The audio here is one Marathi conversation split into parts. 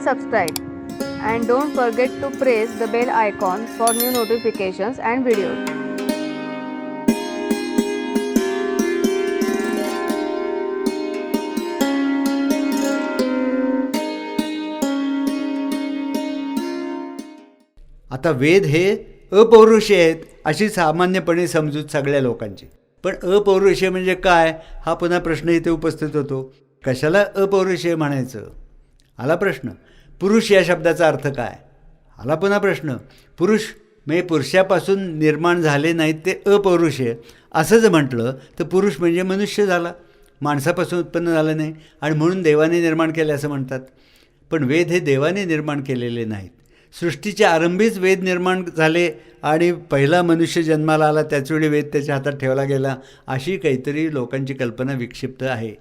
and subscribe. And don't forget to press the bell icon for new notifications and videos. आता वेद हे अपौरुषीय आहेत अशी सामान्यपणे समजूत सगळ्या लोकांची. पण अपौरुषीय म्हणजे काय हा पुन्हा प्रश्न इथे उपस्थित होतो. कशाला अपौरुषीय म्हणायचं? आला प्रश्न. पुरुष या शब्दाचा अर्थ काय? आला पुन्हा प्रश्न. पुरुष म्हणजे पुरुषापासून निर्माण झाले नाहीत ते अपौरुषीय असं जर म्हटलं तर पुरुष म्हणजे मनुष्य झाला, माणसापासून उत्पन्न झालं नाही आणि म्हणून देवाने निर्माण केले असं म्हणतात. पण वेद हे देवाने निर्माण केलेले नाहीत. सृष्टीच्या आरंभीच वेद निर्माण झाले आणि पहिला मनुष्य जन्माला आला त्याचवेळी वेद त्याच्या हातात ठेवला गेला अशी काहीतरी लोकांची कल्पना विक्षिप्त आहे.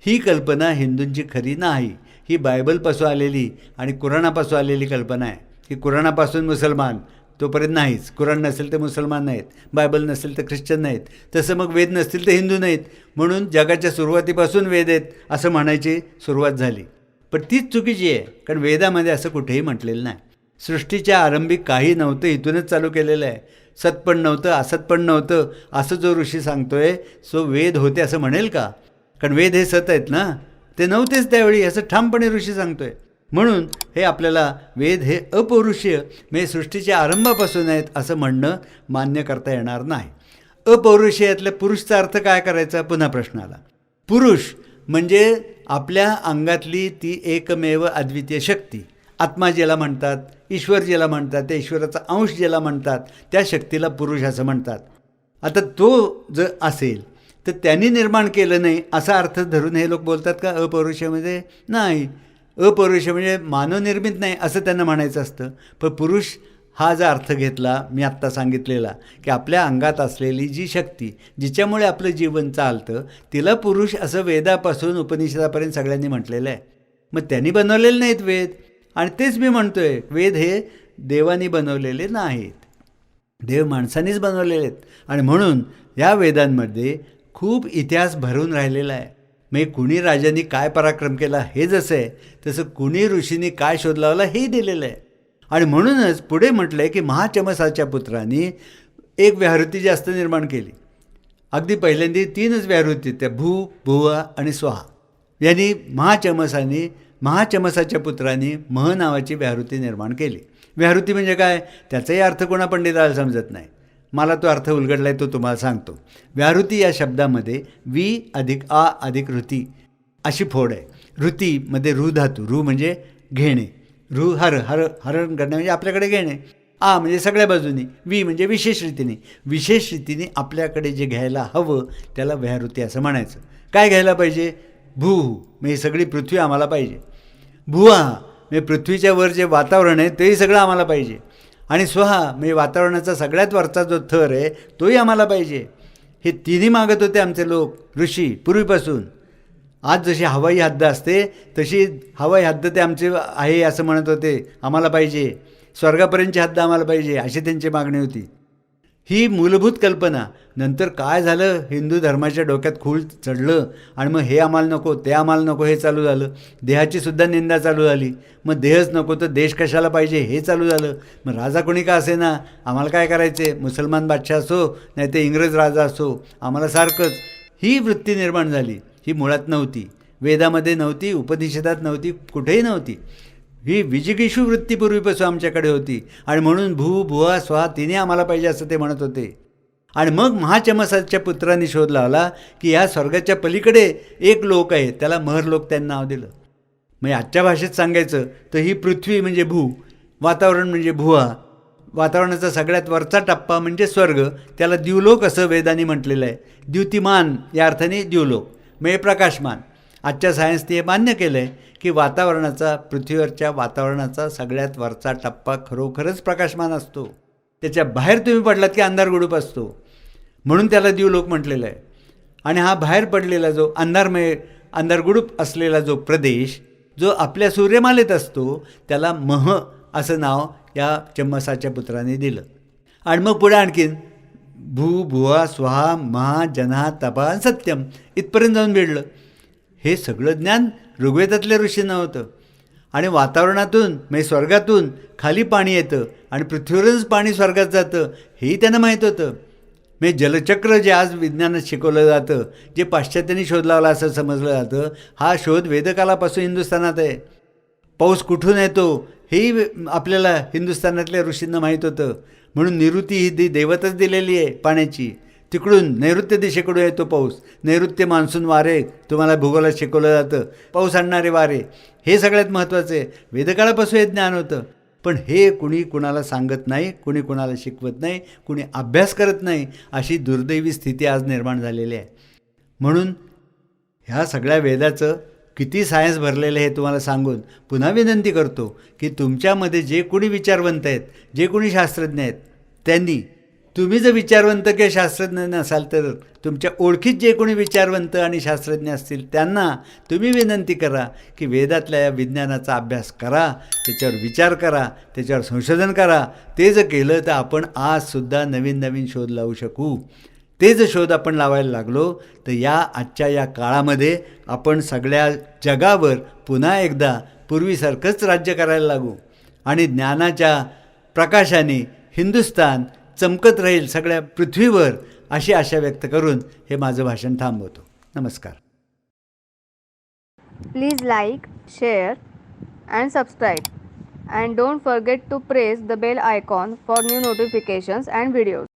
ही कल्पना हिंदूंची खरी नाही. ही बायबलपासून आलेली आणि कुराणापासून आलेली कल्पना आहे. की कुराणापासून मुसलमान तोपर्यंत नाहीच. कुराण नसेल तर मुसलमान नाहीत, बायबल नसेल तर ख्रिश्चन नाहीत, तसं मग वेद नसतील तर हिंदू नाहीत. म्हणून जगाच्या सुरुवातीपासून वेद आहेत असं म्हणायची सुरुवात झाली. पण तीच चुकीची आहे, कारण वेदामध्ये असं कुठेही म्हटलेलं नाही. सृष्टीच्या आरंभी काही नव्हतं, इथूनच चालू केलेलं आहे. सत पण नव्हतं, असत पण नव्हतं असं जो ऋषी सांगतोय सो वेद होते असं म्हणेल का? कारण वेद हे सत आहेत ना, ते नव्हतेच त्यावेळी असं ठामपणे ऋषी सांगतोय. म्हणून हे आपल्याला वेद हे अपौरुषीय म्हणजे सृष्टीच्या आरंभापासून आहेत असं म्हणणं मान्य करता येणार नाही. अपौरुषीयातल्या पुरुषचा अर्थ काय करायचा? पुन्हा प्रश्न आला. पुरुष म्हणजे आपल्या अंगातली ती एकमेव अद्वितीय शक्ती, आत्मा ज्याला म्हणतात, ईश्वर ज्याला म्हणतात, त्या ईश्वराचा अंश ज्याला म्हणतात त्या शक्तीला पुरुष असं म्हणतात. आता तो जर असेल तर त्यांनी निर्माण केलं नाही असा अर्थ धरून हे लोक बोलतात का अपौरुषामध्ये? नाही, अपौरुष म्हणजे मानवनिर्मित नाही असं त्यांना म्हणायचं असतं. पण पुरुष हा जर अर्थ घेतला मी आत्ता सांगितलेला की आपल्या अंगात असलेली जी शक्ती जिच्यामुळे आपलं जीवन चालतं तिला पुरुष असं वेदापासून उपनिषदापर्यंत सगळ्यांनी म्हटलेलं आहे. मग त्यांनी बनवलेले नाहीत वेद, आणि तेच मी म्हणतोय वेद हे देवानी बनवलेले नाहीत, देव माणसांनीच बनवलेले आहेत. आणि म्हणून या वेदांमध्ये खूप इतिहास भरून राहिलेला आहे. म्हणजे कुणी राजांनी काय पराक्रम केला हे जसं आहे तसं कुणी ऋषींनी काय शोध लावला हेही दिलेलं आहे. आणि म्हणूनच पुढे म्हटलं आहे की महाचमसाच्या पुत्रांनी एक व्याहृती जास्त निर्माण केली. अगदी पहिल्यांदी 3च व्याहृती, त्या भू, भुवा आणि स्वाहा. यांनी महाचमसाच्या पुत्रांनी मह नावाची व्याहृती निर्माण केली. व्याहृती म्हणजे काय त्याचाही अर्थ कोणा पंडिताला समजत नाही. मला तो अर्थ उलगडला आहे तो तुम्हाला सांगतो. व्याहृती या शब्दामध्ये वी अधिक आ अधिक ऋती अशी फोड आहे. ऋतीमध्ये रू धातू, रू म्हणजे घेणे, रू हरण करणे म्हणजे आपल्याकडे घेणे, आ म्हणजे सगळ्या बाजूनी, वी म्हणजे विशेष रीतीने आपल्याकडे जे घ्यायला हवं त्याला व्याहृती असं म्हणायचं. काय घ्यायला पाहिजे? भू म्हणजे सगळी पृथ्वी आम्हाला पाहिजे, भुवा म्हणजे पृथ्वीच्या वर जे वातावरण आहे तेही सगळं आम्हाला पाहिजे, आणि स्वहा म्हणजे वातावरणाचा सगळ्यात वरचा जो थर आहे तोही आम्हाला पाहिजे. हे तिन्ही मागत होते आमचे लोक ऋषी पूर्वीपासून. आज जशी हवाई हद्द असते तशी हवाई हद्द ते आमचे आहे असं म्हणत होते, आम्हाला पाहिजे. स्वर्गापर्यंतची हद्द आम्हाला पाहिजे अशी त्यांची मागणी होती. ही मूलभूत कल्पना. नंतर काय झालं, हिंदू धर्माच्या डोक्यात खूळ चढलं आणि मग हे आम्हाला नको ते आम्हाला नको हे चालू झालं. देहाची सुद्धा निंदा चालू झाली. मग देहच नको तर देश कशाला पाहिजे हे चालू झालं. मग राजा कोणी का असे ना, आम्हाला काय करायचे, मुसलमान बादशाह असो नाही ते इंग्रज राजा असो आम्हाला सारखंच. ही वृत्ती निर्माण झाली. ही मुळात नव्हती, वेदामध्ये नव्हती, उपनिषदात नव्हती, कुठेही नव्हती. ही विजिगीषू वृत्ती पूर्वीपासून आमच्याकडे होती आणि म्हणून भू, भुवा, स्वाहा तिने आम्हाला पाहिजे असं ते म्हणत होते. आणि मग महाचमसाच्या पुत्रांनी शोध लावला की या स्वर्गाच्या पलीकडे एक लोक आहे, त्याला महरलोक त्यांनी नाव दिलं. म्हणजे आजच्या भाषेत सांगायचं तर ही पृथ्वी म्हणजे भू, वातावरण म्हणजे भुवा, वातावरणाचा सगळ्यात वरचा टप्पा म्हणजे स्वर्ग, त्याला द्युलोक असं वेदांनी म्हटलेलं आहे. द्युतिमान या अर्थाने द्युलोक म्हणजे प्रकाशमान. आजच्या सायन्सने हे मान्य केलं आहे की वातावरणाचा, पृथ्वीवरच्या वातावरणाचा सगळ्यात वरचा टप्पा खरोखरच प्रकाशमान असतो. त्याच्या बाहेर तुम्ही पडलात की अंधार गुडूप असतो, म्हणून त्याला द्युलोक म्हटलेलं आहे. आणि हा बाहेर पडलेला जो अंधार गुडूप असलेला जो प्रदेश जो आपल्या सूर्यमालेत असतो त्याला मह असं नाव या चम्मसाच्या पुत्राने दिलं. आणि मग पुढे आणखीन भू, भुवा, स्वाहा, महा, जन्हा, तपा, सत्यम इथपर्यंत जाऊन भिडलं. हे सगळं ज्ञान ऋग्वेदातल्या ऋषींना होतं. आणि वातावरणातून म्हणजे स्वर्गातून खाली पाणी येतं आणि पृथ्वीवरच पाणी स्वर्गात जातं हेही त्यांना माहीत होतं. म्हणजे जलचक्र जे आज विज्ञानात शिकवलं जातं, जे पाश्चात्यांनी शोध लावला असं समजलं जातं, हा शोध वेदकालापासून हिंदुस्थानात आहे. पाऊस कुठून येतो हेही आपल्याला हिंदुस्थानातल्या ऋषींना माहीत होतं. म्हणून निऋती ही देवतच दिलेली आहे पाण्याची. तिकडून नैऋत्य दिशेकडून येतो पाऊस. नैऋत्य मान्सून वारे तुम्हाला भूगोलात शिकवलं जातं, पाऊस आणणारे वारे. हे सगळ्यात महत्त्वाचं आहे. वेदकाळापासून हे ज्ञान होतं. पण हे कुणी कुणाला सांगत नाही, कुणी कुणाला शिकवत नाही, कुणी अभ्यास करत नाही. अशी दुर्दैवी स्थिती आज निर्माण झालेली आहे. म्हणून ह्या सगळ्या वेदाचं किती सायन्स भरलेलं आहे हे तुम्हाला सांगून पुन्हा विनंती करतो की तुमच्यामध्ये जे कोणी विचारवंत आहेत, जे कोणी शास्त्रज्ञ आहेत, त्यांनी, तुम्ही जर विचारवंत किंवा शास्त्रज्ञ नसाल तर तुमच्या ओळखीत जे कोणी विचारवंत आणि शास्त्रज्ञ असतील त्यांना तुम्ही विनंती करा की वेदातल्या या विज्ञानाचा अभ्यास करा, त्याच्यावर विचार करा, त्याच्यावर संशोधन करा. ते जर केलं तर आपण आजसुद्धा नवीन नवीन शोध लावू शकू. ते जर शोध आपण लावायला लागलो तर या आजच्या या काळामध्ये आपण सगळ्या जगावर पुन्हा एकदा पूर्वीसारखंच राज्य करायला लागू आणि ज्ञानाच्या प्रकाशाने हिंदुस्थान चमकत राहील सगळ्या पृथ्वीवर, अशी आशा व्यक्त करून हे माझं भाषण थांबवतो. नमस्कार. Please like, share and subscribe. And don't forget to press the bell icon for new notifications and videos.